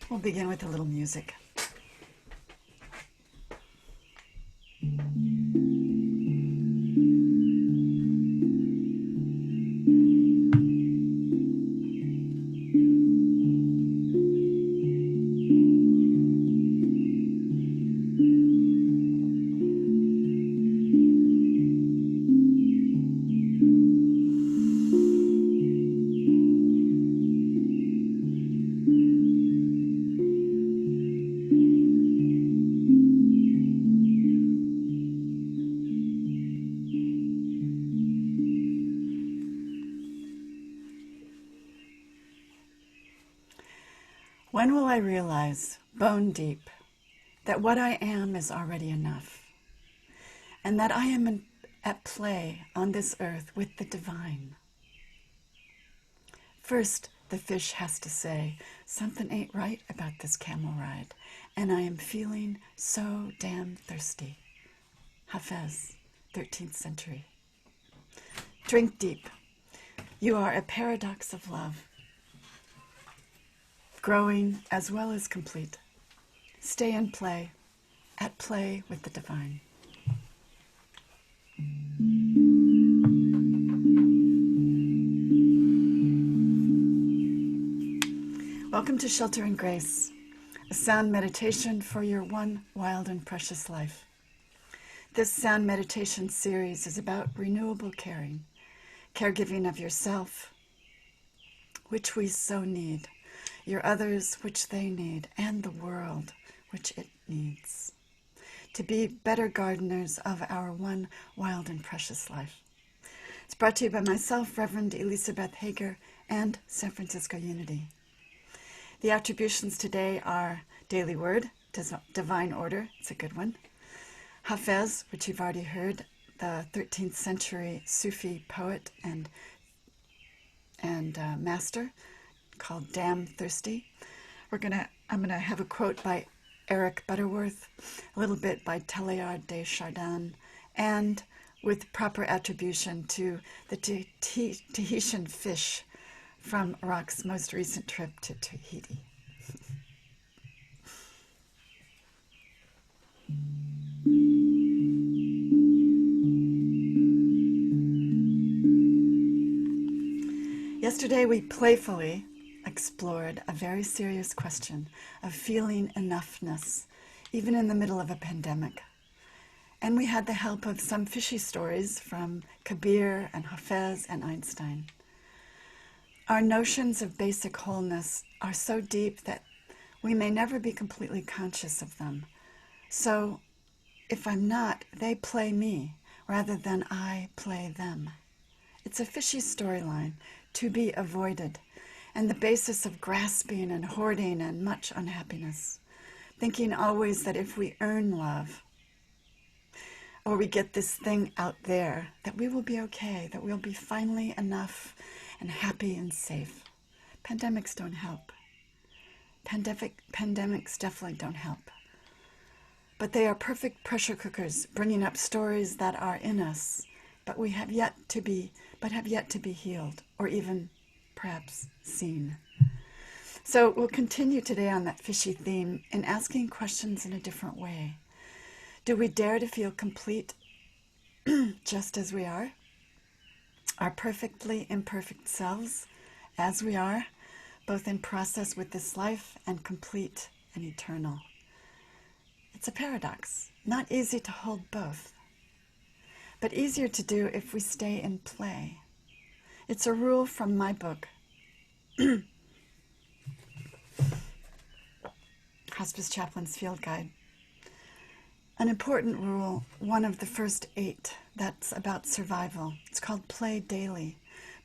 We'll begin with a little music. When will I realize, bone deep, that what I am is already enough, and that I am at play on this earth with the divine? First, the fish has to say, something ain't right about this camel ride, and I am feeling so damn thirsty. Hafiz, 13th century. Drink deep. You are a paradox of love, growing as well as complete. Stay in play, at play with the divine. Welcome to Shelter and Grace, a sound meditation for your one wild and precious life. This sound meditation series is about renewable caring, caregiving of yourself, which we so need, your others, which they need, and the world, which it needs, to be better gardeners of our one wild and precious life. It's brought to you by myself, Reverend Eleesabeth Hager, and San Francisco Unity. The attributions today are Daily Word, Divine Order, it's a good one. Hafiz, which you've already heard, the 13th century Sufi poet and master, called Damn Thirsty. I'm gonna have a quote by Eric Butterworth, a little bit by Teilhard de Chardin, and with proper attribution to the Tahitian fish from Rock's most recent trip to Tahiti. Yesterday we playfully explored a very serious question of feeling enoughness, even in the middle of a pandemic. And we had the help of some fishy stories from Kabir and Hafez and Einstein. Our notions of basic wholeness are so deep that we may never be completely conscious of them. So if I'm not, they play me rather than I play them. It's a fishy storyline to be avoided, and the basis of grasping and hoarding and much unhappiness, thinking always that if we earn love, or we get this thing out there, that we will be okay, that we'll be finally enough and happy and safe. Pandemics don't help. Pandemics definitely don't help. But they are perfect pressure cookers, bringing up stories that are in us, but have yet to be healed, or even perhaps seen. So we'll continue today on that fishy theme in asking questions in a different way. Do we dare to feel complete just as we are? Our perfectly imperfect selves as we are, both in process with this life and complete and eternal. It's a paradox, not easy to hold both, but easier to do if we stay in play. It's a rule from my book, Hospice Chaplain's Field Guide. An important rule, one of the first 8, that's about survival. It's called play daily.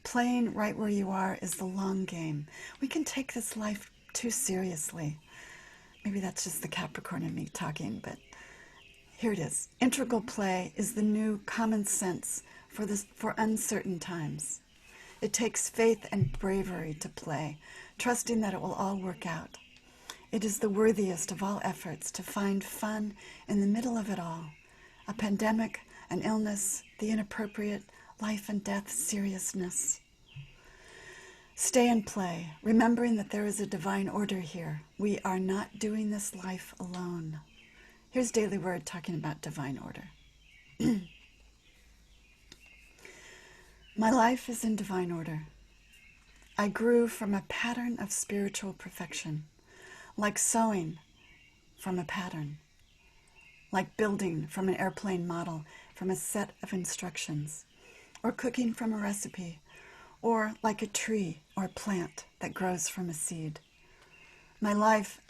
Playing right where you are is the long game. We can take this life too seriously. Maybe that's just the Capricorn in me talking, but here it is. Integral play is the new common sense for uncertain times. It takes faith and bravery to play, trusting that it will all work out. It is the worthiest of all efforts to find fun in the middle of it all. A pandemic, an illness, the inappropriate, life and death seriousness. Stay and play, remembering that there is a divine order here. We are not doing this life alone. Here's Daily Word talking about divine order. My life is in divine order. I grew from a pattern of spiritual perfection, like sewing from a pattern, like building from an airplane model, from a set of instructions, or cooking from a recipe, or like a tree or plant that grows from a seed. My life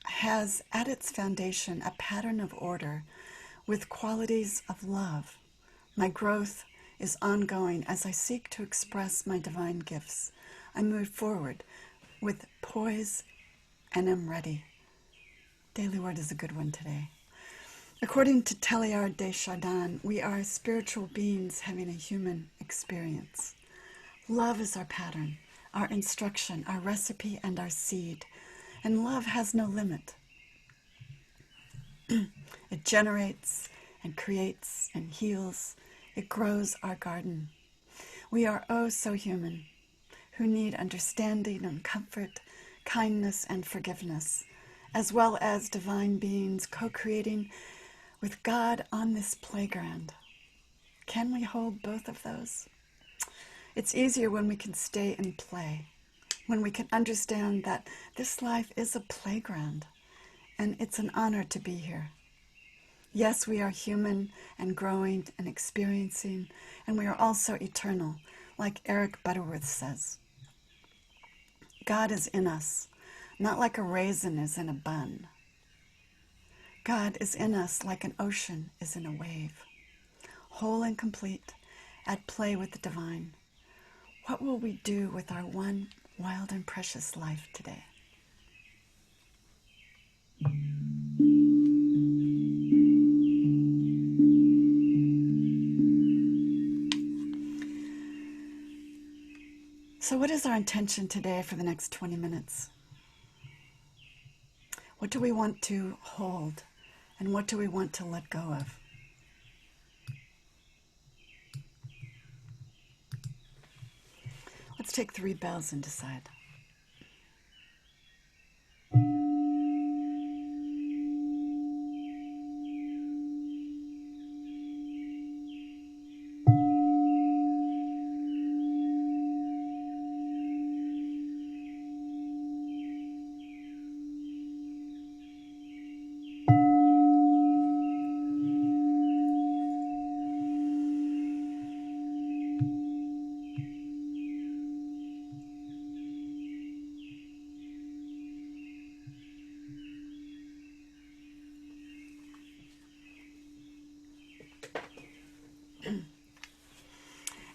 has at its foundation a pattern of order with qualities of love. My growth is ongoing as I seek to express my divine gifts. I move forward with poise and am ready. Daily Word is a good one today. According to Teilhard de Chardin, we are spiritual beings having a human experience. Love is our pattern, our instruction, our recipe, and our seed. And love has no limit. It generates and creates and heals. It grows our garden. We are oh so human, who need understanding and comfort, kindness and forgiveness, as well as divine beings co-creating with God on this playground. Can we hold both of those? It's easier when we can stay and play, when we can understand that this life is a playground, and it's an honor to be here. Yes, we are human and growing and experiencing, and we are also eternal, like Eric Butterworth says. God is in us, not like a raisin is in a bun. God is in us like an ocean is in a wave, whole and complete, at play with the divine. What will we do with our one wild and precious life today? So what is our intention today for the next 20 minutes? What do we want to hold, and what do we want to let go of? Let's take 3 bells and decide.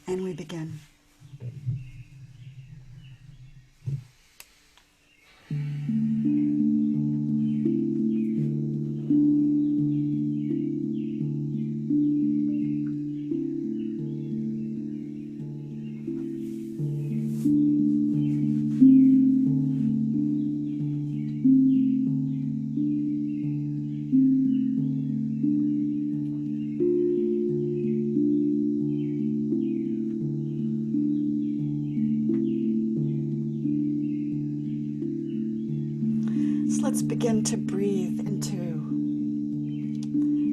And we begin. Let's begin to breathe into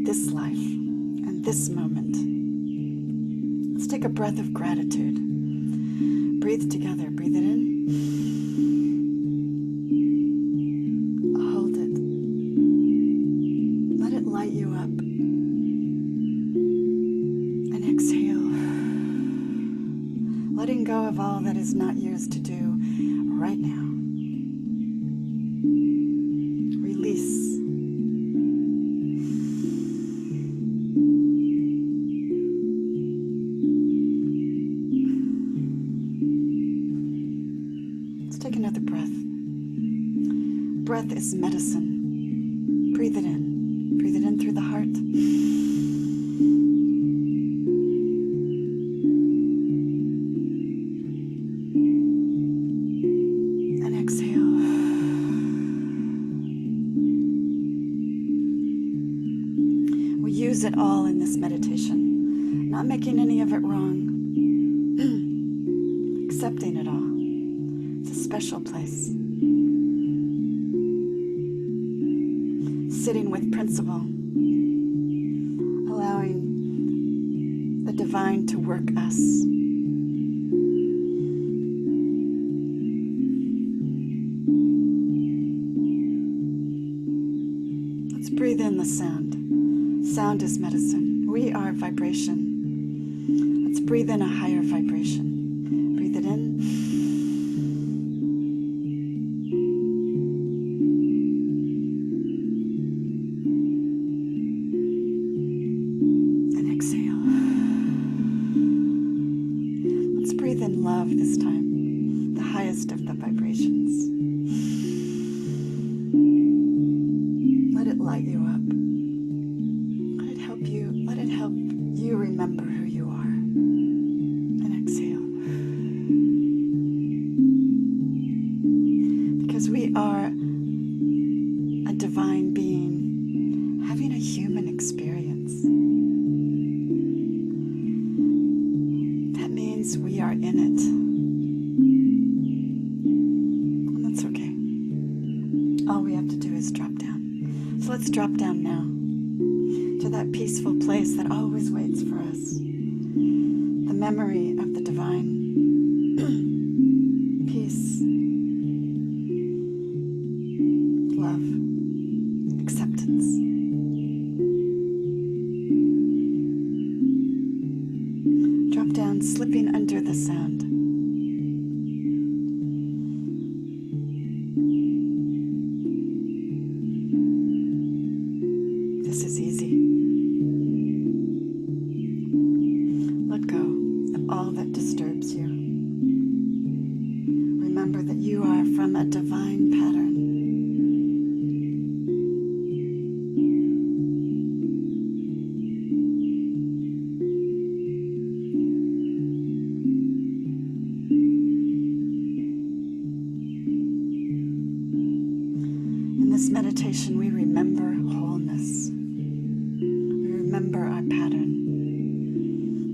this life and this moment. Let's take a breath of gratitude. Breathe together. Breathe it in. Hold it. Let it light you up. And exhale. Letting go of all that is not yours to do right now. Breath is medicine. Breathe it in. Breathe it in through the heart. And exhale. We use it all in this meditation, not making any of it wrong, accepting it all. It's a special place. Sitting with principle, allowing the divine to work us. Let's breathe in the sound. Sound is medicine. We are vibration. Let's breathe in a higher vibration. Breathe it in. And exhale. Let's breathe in love this time, the highest of the vibrations. Let it light you up. Let it help you remember who you are. And exhale. Because we are a divine being having a human experience. That means we are in it. And that's okay. All we have to do is drop down. So let's drop down now to that peaceful place that always waits for us. The memory of the divine. Peace. Love. Acceptance. Drop down, slipping under the sound. This is easy. Let go of all that disturbs you. Remember that you are from a divine pattern. In this meditation, we remember wholeness. We remember our pattern,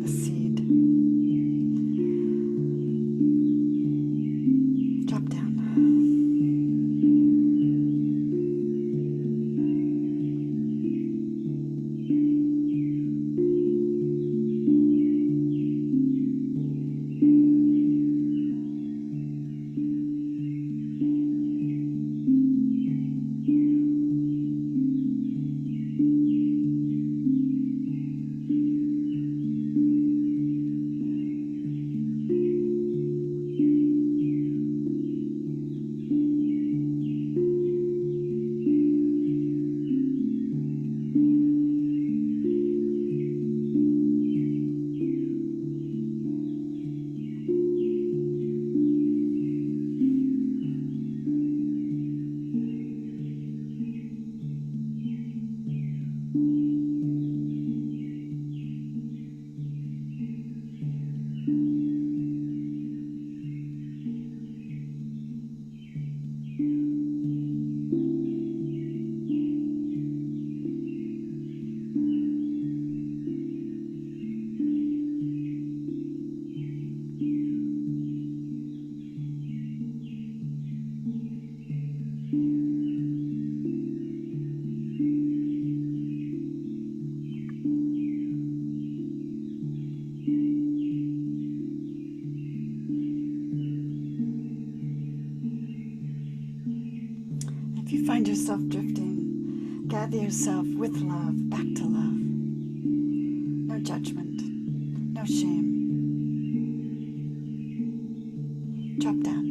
the seed. Drop down. If you find yourself drifting, gather yourself with love back to love. No judgment, no shame. Drop down.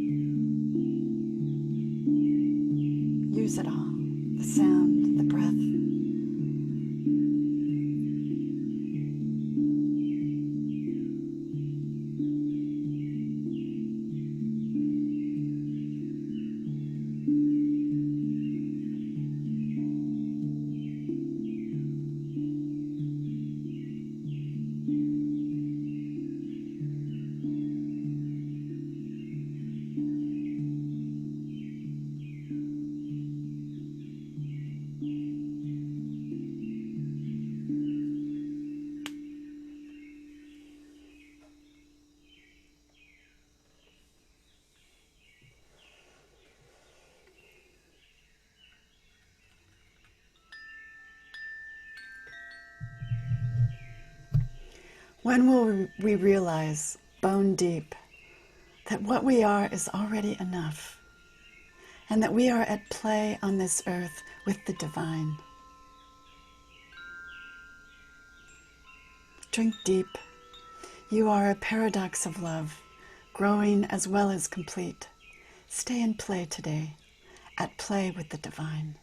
Use it all. The sound, the breath. When will we realize, bone deep, that what we are is already enough, and that we are at play on this earth with the divine? Drink deep. You are a paradox of love, growing as well as complete. Stay in play today, at play with the divine.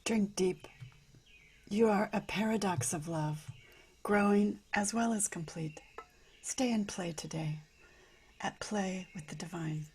Drink deep. You are a paradox of love, growing as well as complete. Stay and play today, at play with the divine.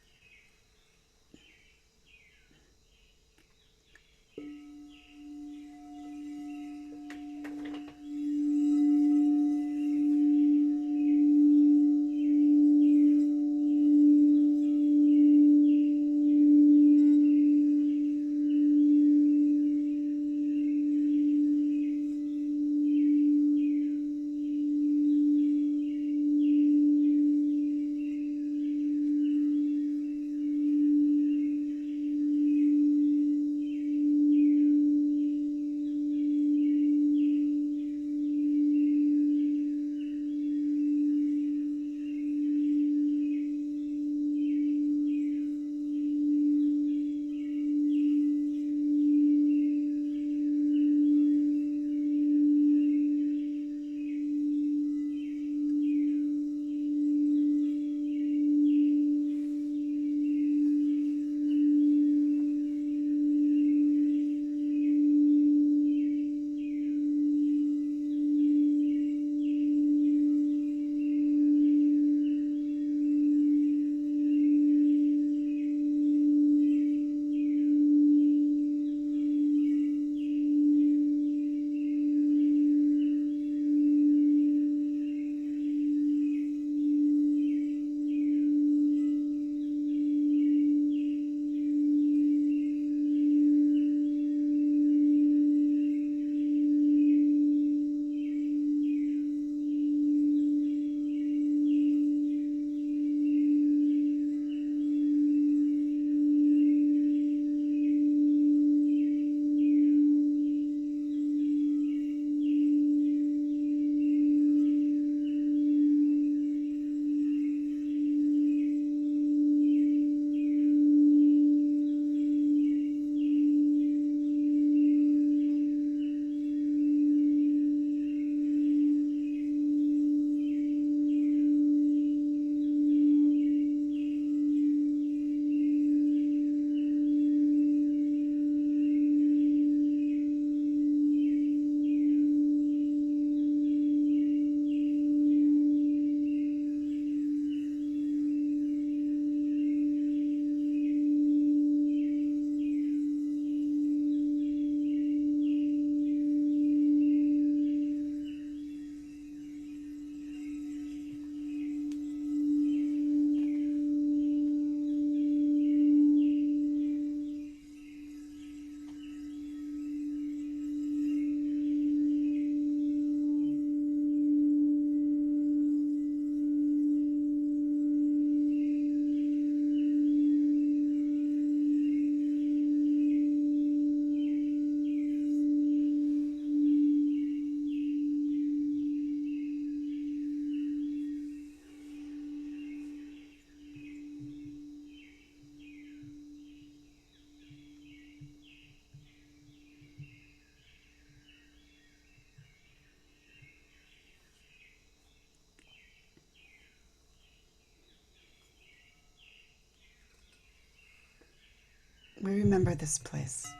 We remember this place.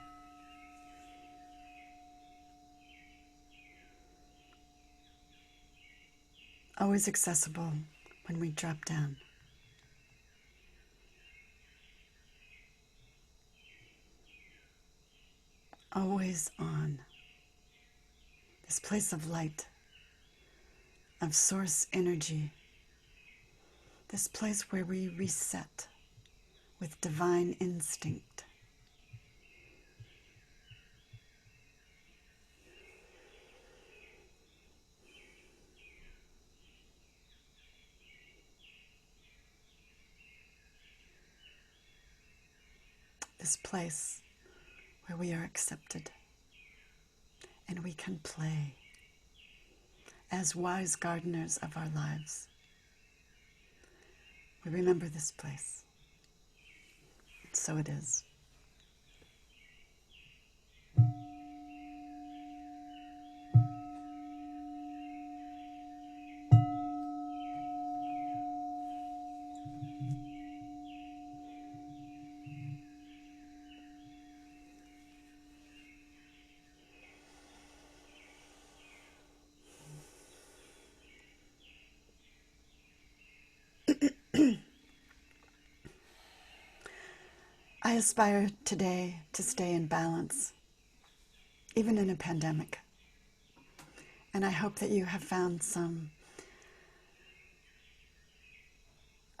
Always accessible when we drop down. Always on. This place of light, of source energy. This place where we reset with divine instinct. This place where we are accepted and we can play as wise gardeners of our lives. We remember this place. So it is. I aspire today to stay in balance, even in a pandemic. And I hope that you have found some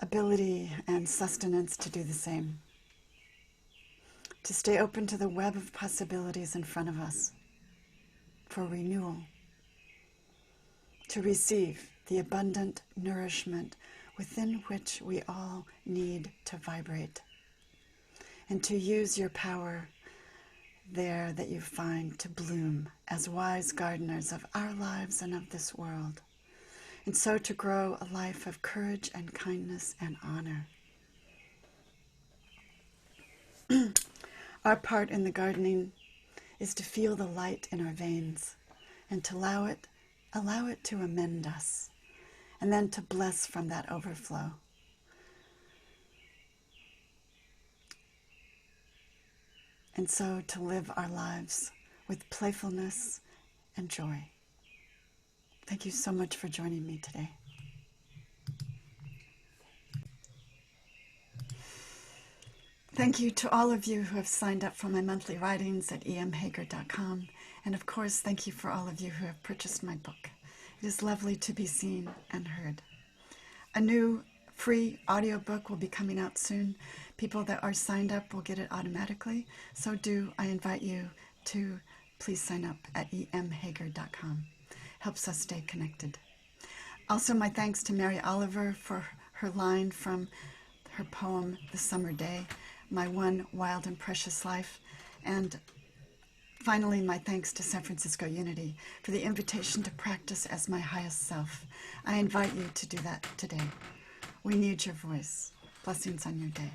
ability and sustenance to do the same. To stay open to the web of possibilities in front of us for renewal. To receive the abundant nourishment within which we all need to vibrate. And to use your power there that you find to bloom as wise gardeners of our lives and of this world. And so to grow a life of courage and kindness and honor. Our part in the gardening is to feel the light in our veins and to allow it to amend us, and then to bless from that overflow. And so to live our lives with playfulness and joy. Thank you so much for joining me today. Thank you to all of you who have signed up for my monthly writings at emhager.com. And of course, thank you for all of you who have purchased my book. It is lovely to be seen and heard. A new free audiobook will be coming out soon. People that are signed up will get it automatically. So I invite you to please sign up at emhager.com. Helps us stay connected. Also, my thanks to Mary Oliver for her line from her poem, The Summer Day, My One Wild and Precious Life. And finally, my thanks to San Francisco Unity for the invitation to practice as my highest self. I invite you to do that today. We need your voice. Blessings on your day.